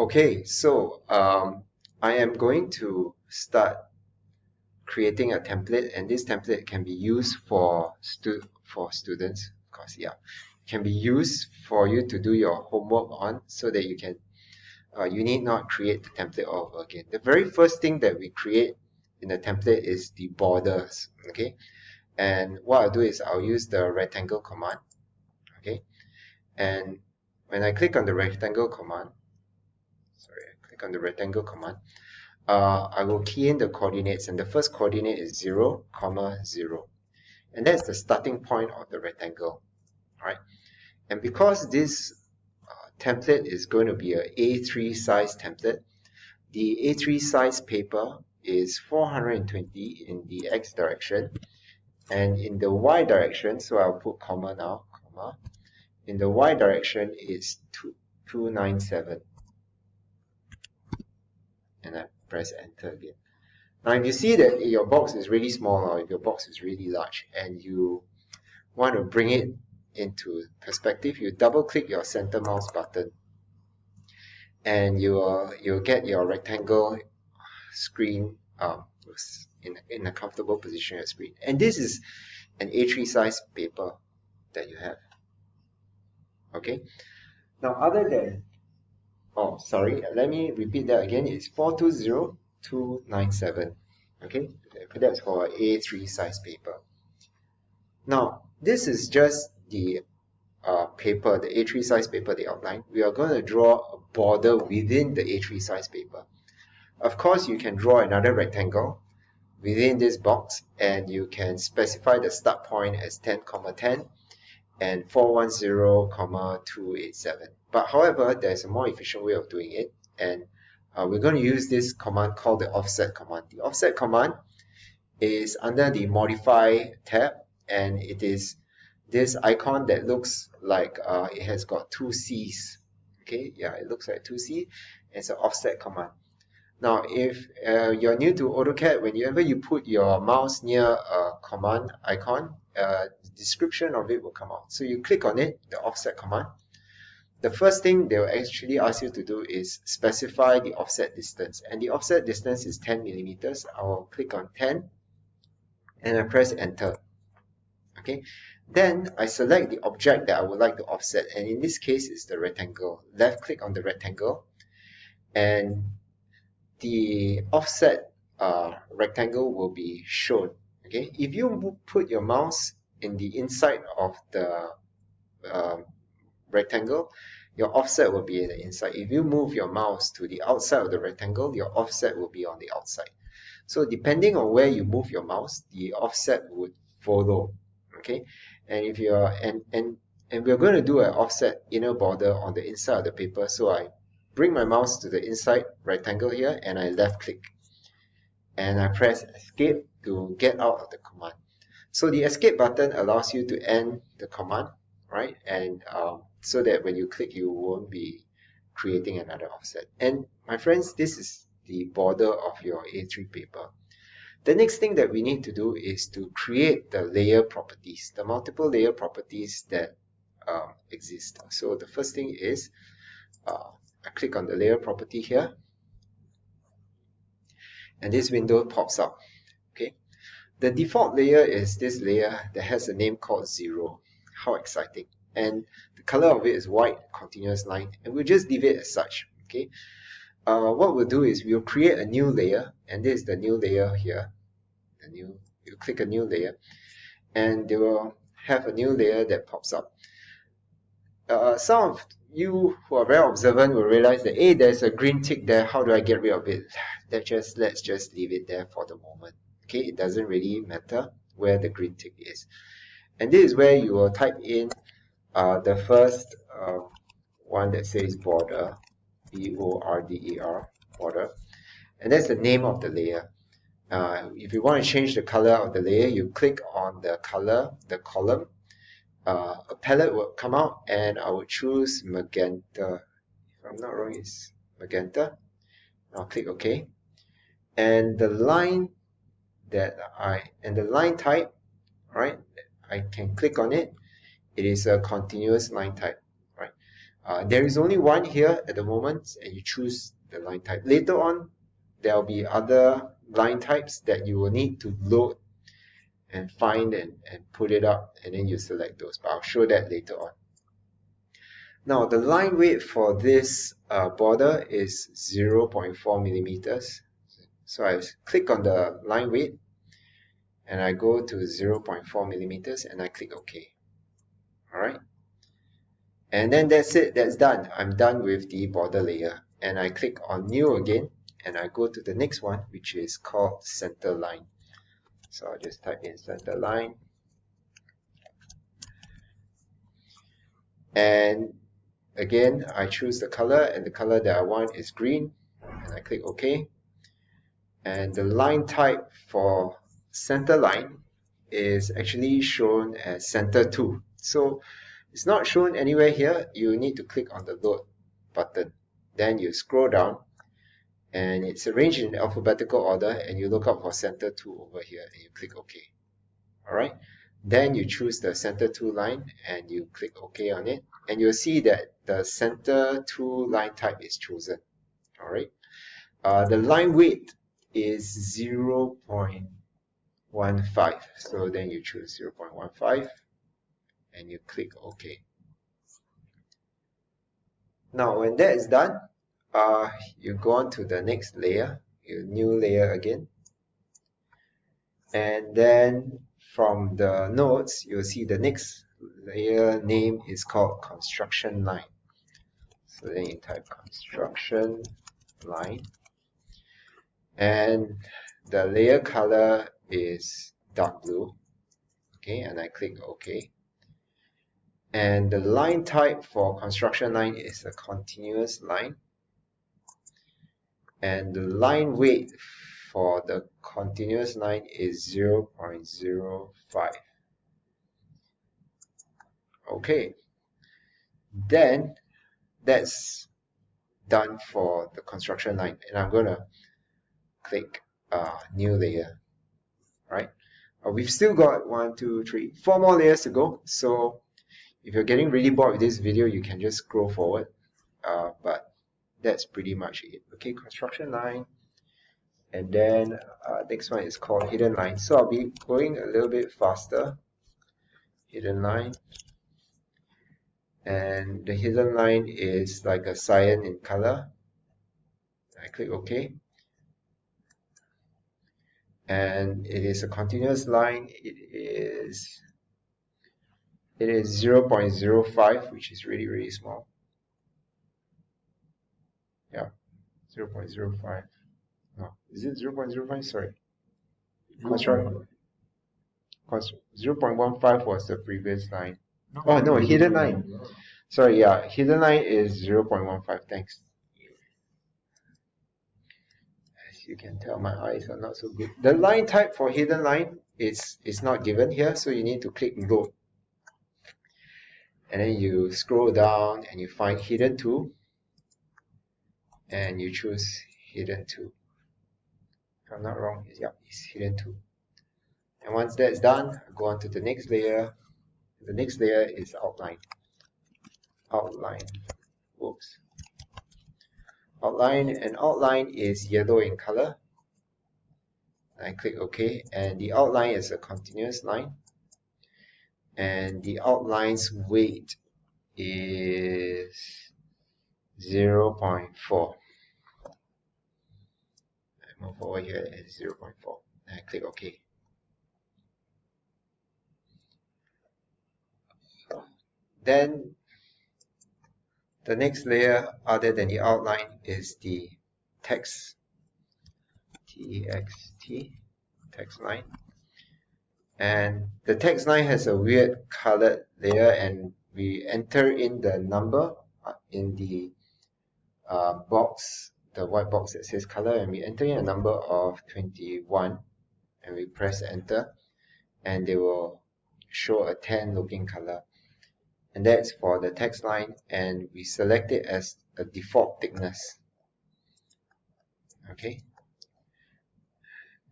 Okay, so I am going to start creating a template, and this template can be used for students, of course, yeah. Can be used for you to do your homework on, so that you need not create the template all over again. The very first thing that we create in the template is the borders, okay? And what I'll do is I'll use the rectangle command, okay? And when I click on the rectangle command, I will key in the coordinates, and the first coordinate is 0, 0. And that's the starting point of the rectangle, right? And because this template is going to be a A3 size template, the A3 size paper is 420 in the X direction, and in the Y direction, so I'll put comma now, comma, in the Y direction is 297, and I press enter again. Now if you see that your box is really small, or if your box is really large and you want to bring it into perspective, you double click your center mouse button, and you'll get your rectangle screen in a comfortable position on your screen. And this is an A3 size paper that you have. Okay. Now other than, oh sorry, let me repeat that again. It's 420297. Okay, that's for A3 size paper. Now this is just the paper, the A3 size paper, the outline. We are going to draw a border within the A3 size paper. Of course, you can draw another rectangle within this box, and you can specify the start point as 10, 10 and 410, 287. But however, there's a more efficient way of doing it, and we're going to use this command called the offset command. The offset command is under the modify tab, and it is this icon that looks like it has got two C's. Okay, yeah, it looks like 2C. It's an offset command. Now, if you're new to AutoCAD, whenever you put your mouse near a command icon, the description of it will come out. So you click on it, the offset command. The first thing they will actually ask you to do is specify the offset distance. And the offset distance is 10 millimeters. I will click on 10 and I press enter. Okay. Then I select the object that I would like to offset. And in this case, it's the rectangle. Left click on the rectangle, and the offset rectangle will be shown. Okay, if you put your mouse in the inside of the rectangle, your offset will be in the inside. If you move your mouse to the outside of the rectangle, your offset will be on the outside. So depending on where you move your mouse, the offset would follow. Okay, and if you're and we're going to do an offset inner border on the inside of the paper. So I bring my mouse to the inside rectangle here, and I left click, and I press escape to get out of the command. So the escape button allows you to end the command, right? And so that when you click, you won't be creating another offset. And my friends, this is the border of your A3 paper. The next thing that we need to do is to create the layer properties, the multiple layer properties that exist. So the first thing is I click on the layer property here, and this window pops up. Okay, the default layer is this layer that has a name called 0. How exciting! And the color of it is white continuous line, and we'll just leave it as such. Okay, what we'll do is we'll create a new layer, and this is the new layer here. You click a new layer, and they will have a new layer that pops up. Some of you who are very observant will realize that, hey, there's a green tick there. How do I get rid of it? Let's just leave it there for the moment. Okay, it doesn't really matter where the green tick is. And this is where you will type in the first one that says border, B-O-R-D-E-R, border, and that's the name of the layer. If you want to change the color of the layer, you click on the color, the column. A palette will come out, and I will choose magenta. If I'm not wrong, it's magenta. I'll click OK. And the line the line type, right? I can click on it. It is a continuous line type, right? There is only one here at the moment, and you choose the line type. Later on, there will be other line types that you will need to load and find and put it up, and then you select those, but I'll show that later on. Now, the line weight for this border is 0.4 millimeters. So I click on the line weight, and I go to 0.4 millimeters, and I click OK. All right. And then that's it, that's done. I'm done with the border layer. And I click on New again, and I go to the next one, which is called Center Line. So I'll just type in Center Line. And again, I choose the color, and the color that I want is green, and I click OK. And the line type for Center Line is actually shown as Center To. So it's not shown anywhere here. You need to click on the Load button. Then you scroll down, and it's arranged in alphabetical order, and you look up for Center To over here, and you click OK. Alright, then you choose the Center To line, and you click OK on it, and you'll see that the Center To line type is chosen. Alright, the line weight is 0.15, so then you choose 0.15, and you click OK. Now, when that is done, you go on to the next layer, new layer again, and then from the nodes, you'll see the next layer name is called Construction Line. So then you type Construction Line, and the layer color is dark blue. Okay, and I click OK. And the line type for construction line is a continuous line. And the line weight for the continuous line is 0.05. Okay, then that's done for the construction line, and I'm going to click new layer. Right? We've still got 4 more layers to go. So if you're getting really bored with this video, you can just scroll forward. But that's pretty much it. Okay, construction line. And then next one is called hidden line. So I'll be going a little bit faster. Hidden line. And the hidden line is like a cyan in color. I click OK. And it is a continuous line. It is 0.05, which is really, really small. Yeah, 0.05. No, is it 0.05? Sorry. 0.15 was the previous line. Oh, no, hidden line. Sorry, yeah, hidden line is 0.15. Thanks. As you can tell, my eyes are not so good. The line type for hidden line is not given here, so you need to click Load. And then you scroll down and you find Hidden To, and you choose Hidden To. If I'm not wrong, yep, it's Hidden To. And once that's done, go on to the next layer. The next layer is outline. Outline. Whoops. Outline, and outline is yellow in color. I click OK, and the outline is a continuous line. And the outline's weight is 0.4. I move over here at 0.4. And I click OK. Then the next layer, other than the outline, is the text. T-E-X-T, text line. And the text line has a weird colored layer, and we enter in the number in the box, the white box that says color, and we enter in a number of 21, and we press enter, and they will show a tan looking color. And that's for the text line, and we select it as a default thickness. Okay.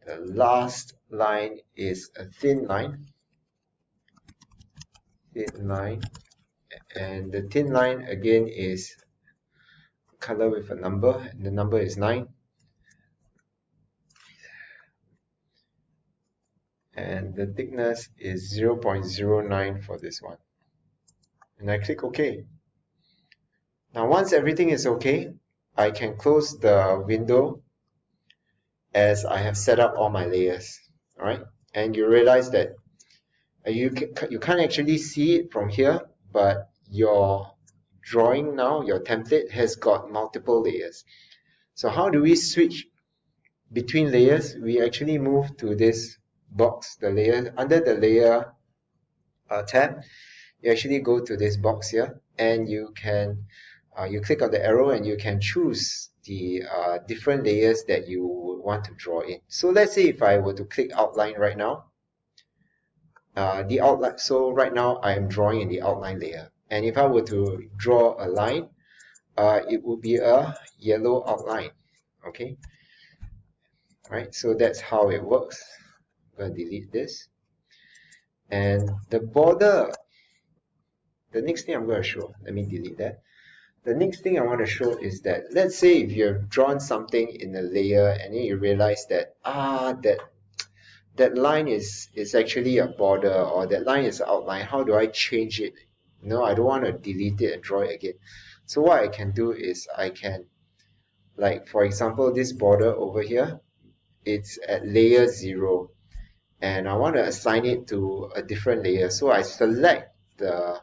The last line is a thin line. Thin line. And the thin line again is color with a number, and the number is 9. And the thickness is 0.09 for this one. And I click OK. Now once everything is okay, I can close the window as I have set up all my layers. Alright, and you realize that you can't actually see it from here, but your drawing now, your template has got multiple layers. So how do we switch between layers? We actually move to this box, the layer, under the layer tab. You actually go to this box here, and you can you click on the arrow and you can choose the different layers that you want to draw in. So let's say if I were to click outline right now, the outline, so right now I am drawing in the outline layer, and if I were to draw a line, it would be a yellow outline. Okay, right, so that's how it works. I'm going to delete this. And the border, the next thing I'm going to show, let me delete that. The next thing I want to show is that, let's say if you've drawn something in a layer and then you realize that that line is actually a border, or that line is an outline. How do I change it? No, I don't want to delete it and draw it again. So what I can do is I can, like for example, this border over here, it's at layer 0, and I want to assign it to a different layer. So I select the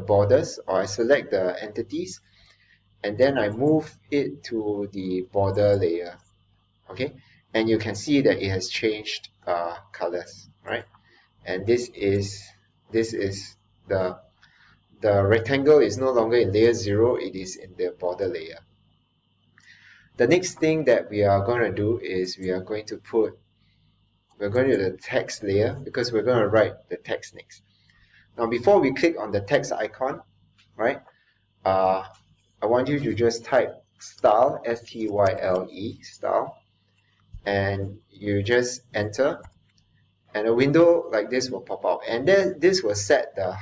borders, or I select the entities, and then I move it to the border layer. Okay, and you can see that it has changed colors, right? And this is the rectangle is no longer in layer 0, it is in the border layer. The next thing that we are going to do is we're going to the text layer, because we're going to write the text next. Now before we click on the text icon, right, I want you to just type style, S-T-Y-L-E, style, and you just enter, and a window like this will pop out, and then this will set the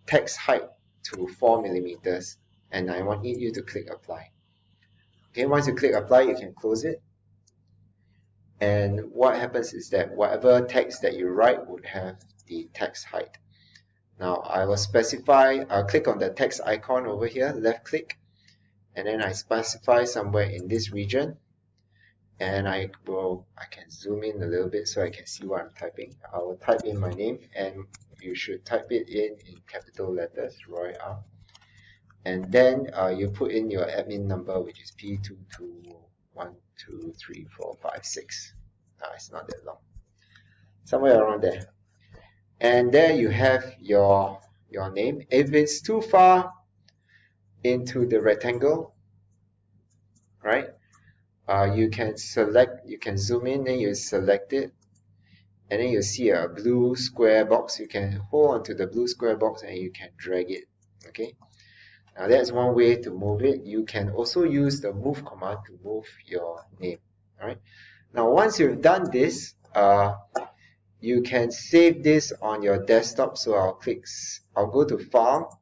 text height to 4 millimeters, and I want you to click apply. Okay, once you click apply, you can close it, and what happens is that whatever text that you write would have the text height. Now I will specify, I'll click on the text icon over here, left click, and then I specify somewhere in this region, and I can zoom in a little bit so I can see what I'm typing. I will type in my name, and you should type it in capital letters, Roy R. And then you put in your admin number, which is P22123456. It's not that long, somewhere around there. And there you have your name. If it's too far into the rectangle, right, you can zoom in, then you select it, and then you see a blue square box. You can hold onto the blue square box and you can drag it. Okay, now that's one way to move it. You can also use the move command to move your name. All right, now once you've done this, you can save this on your desktop. So I'll go to File,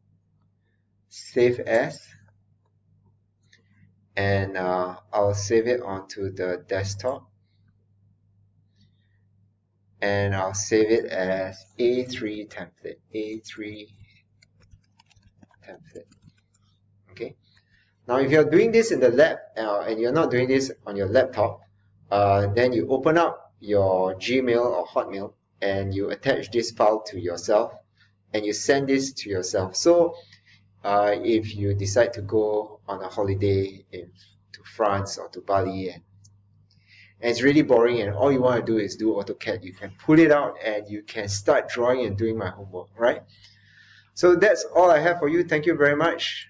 Save As, and I'll save it onto the desktop, and I'll save it as A3Template. Okay. Now if you're doing this in the lab and you're not doing this on your laptop, then you open up your Gmail or Hotmail and you attach this file to yourself and you send this to yourself. So if you decide to go on a holiday to France or to Bali, and it's really boring and all you want to do is do AutoCAD, you can pull it out and you can start drawing and doing my homework, right? So that's all I have for you. Thank you very much.